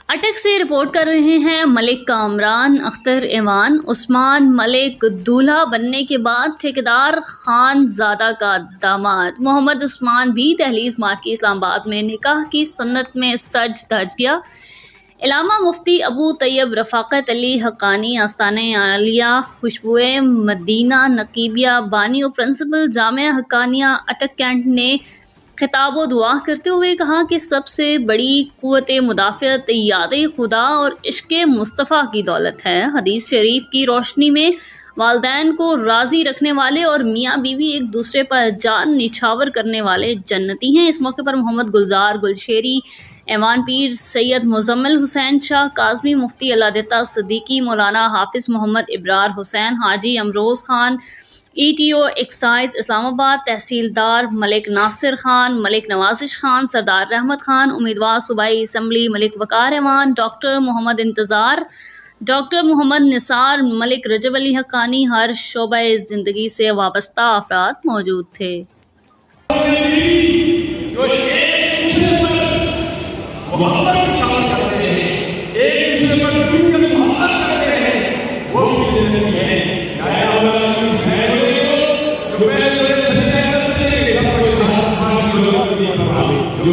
अटक से रिपोर्ट कर रहे हैं मलिक कामरान अख्तर ईवान। उस्मान मलिक दूल्हा बनने के बाद ठेकेदार खानजादा का दामाद मोहम्मद उस्मान भी दहलीज मार्ग की इस्लामाबाद में निकाह की सुन्नत में सज धज गया। इलामा मुफ्ती अबू तैयब रफ़ाक़त अली हक़ानी आस्ताने आलिया खुशबुए मदीना नकीबिया बानी और प्रिंसिपल जामिया हक़ानिया अटक कैंट ने खिताब व दुआ करते हुए कहा कि सबसे बड़ी क़ुव्वत मुदाफ़अत याद खुदा और इश्क़ मुस्तफ़ा की दौलत है। हदीस शरीफ की रोशनी में वालिदैन को राज़ी रखने वाले और मियाँ बीवी एक दूसरे पर जान निछावर करने वाले जन्नती हैं। इस मौके पर मोहम्मद गुलजार गुलशेरी, ऐवान पीर सैयद मुज़म्मिल हुसैन शाह काज़मी, मुफ्ती अल्लादिता सिद्दीकी, मौलाना हाफिज़ मोहम्मद इब्रार हुसैन, हाजी अमरोज़ खान, ETO एक्साइज इस्लामाबाद, तहसीलदार मलिक नासिर खान, मलिक नवाजिश खान, सरदार रहमत खान, उम्मीदवार सूबाई असम्बली मलिक वकार ऐवान, डॉक्टर मोहम्मद इंतज़ार, डॉक्टर मोहम्मद निसार, मलिक रजब अली हक़ानी, हर शोबे ज़िंदगी से वाबस्ता अफराद मौजूद थे। जो